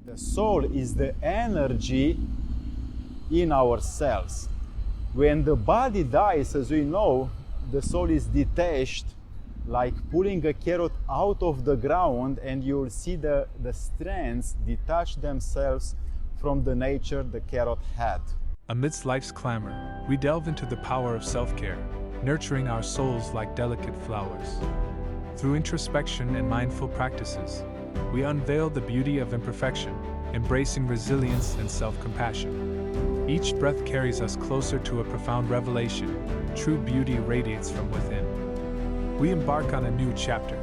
The soul is the energy in our cells. When the body dies, as we know, the soul is detached, like pulling a carrot out of the ground, and you'll see the strands detach themselves from the nature the carrot had. Amidst life's clamor, we delve into the power of self-care, nurturing our souls like delicate flowers. Through introspection and mindful practices, we unveil the beauty of imperfection, embracing resilience and self-compassion. Each breath carries us closer to a profound revelation. True beauty radiates from within. We embark on a new chapter.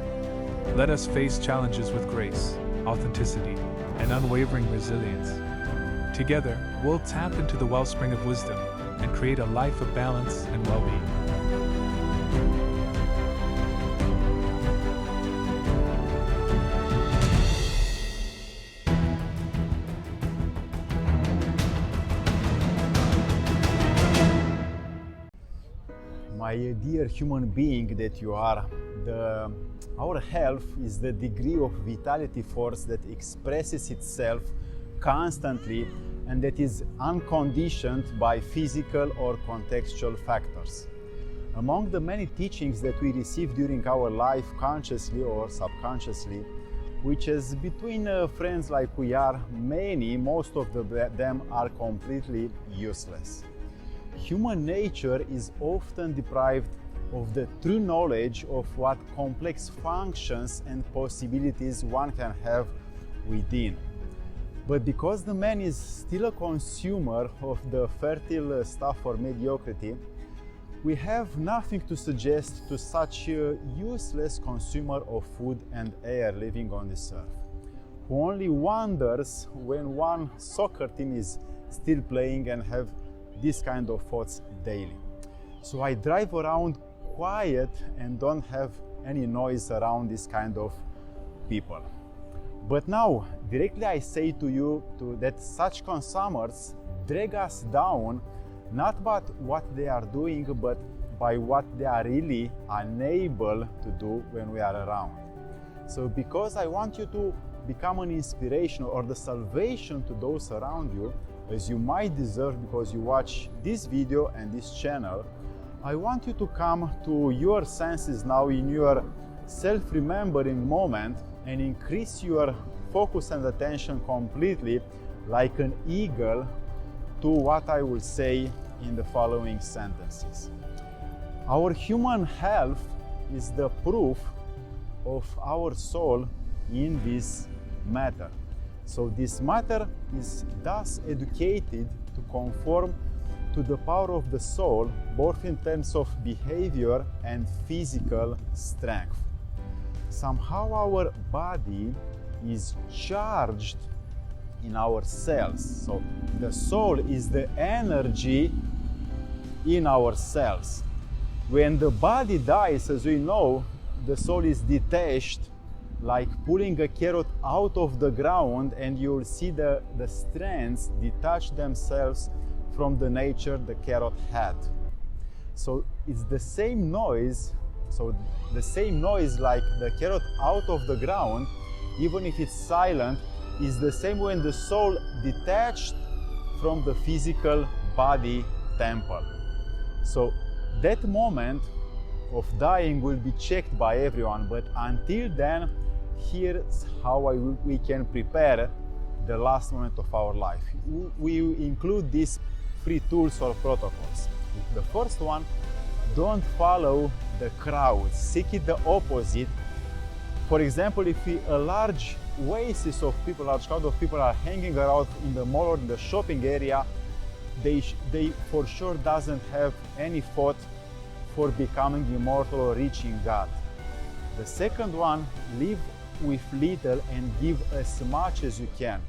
Let us face challenges with grace, authenticity, and unwavering resilience. Together, we'll tap into the wellspring of wisdom and create a life of balance and well-being. My dear human being that you are, our health is the degree of vitality force that expresses itself constantly and that is unconditioned by physical or contextual factors. Among the many teachings that we receive during our life, consciously or subconsciously, which is between friends like we are, most of them are completely useless. Human nature is often deprived of the true knowledge of what complex functions and possibilities one can have within. But because the man is still a consumer of the fertile stuff for mediocrity, we have nothing to suggest to such a useless consumer of food and air living on this earth, who only wonders when one soccer team is still playing and have this kind of thoughts daily. So I drive around quiet and don't have any noise around this kind of people. But now, directly I say to you that such consumers drag us down, not by what they are doing, but by what they are really unable to do when we are around. So because I want you to become an inspiration or the salvation to those around you, as you might deserve because you watch this video and this channel, I want you to come to your senses now in your self-remembering moment and increase your focus and attention completely like an eagle to what I will say in the following sentences. Our human health is the proof of our soul in this matter. So this matter is thus educated to conform to the power of the soul, both in terms of behavior and physical strength. Somehow our body is charged in our cells. So the soul is the energy in our cells. When the body dies, as we know, the soul is detached, like pulling a carrot out of the ground, and you'll see the strands detach themselves from the nature the carrot had. So it's the same noise, like the carrot out of the ground, even if it's silent, is the same when the soul detached from the physical body temple. So that moment of dying will be checked by everyone, but until then, here's how we can prepare the last moment of our life. We include these 3 tools or protocols. The first one, don't follow the crowd, seek it the opposite. For example, if a large oasis of people, large crowd of people are hanging around in the mall or in the shopping area, they for sure doesn't have any thought for becoming immortal or reaching God. The second one, live with little and give as much as you can.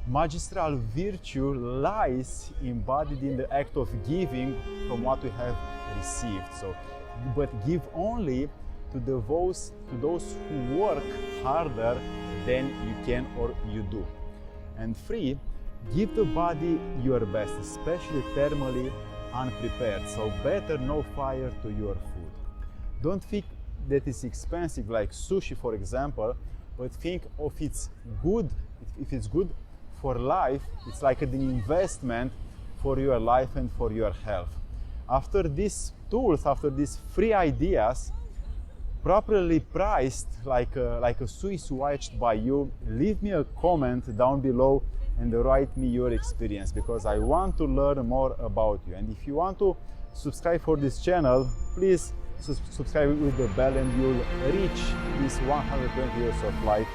Magistral virtue lies embodied in the act of giving from what we have received. But give only to those who work harder than you can or you do. And 3, give the body your best, especially thermally unprepared. So better no fire to your food. Don't think that is expensive, like sushi for example, but think of its good, if it's good for life. It's like an investment for your life and for your health. After these tools, after these free ideas, properly priced like a Swiss watch by you, leave me a comment down below and write me your experience, because I want to learn more about you. And if you want to subscribe for this channel, please subscribe with the bell and you'll reach this 120 years of life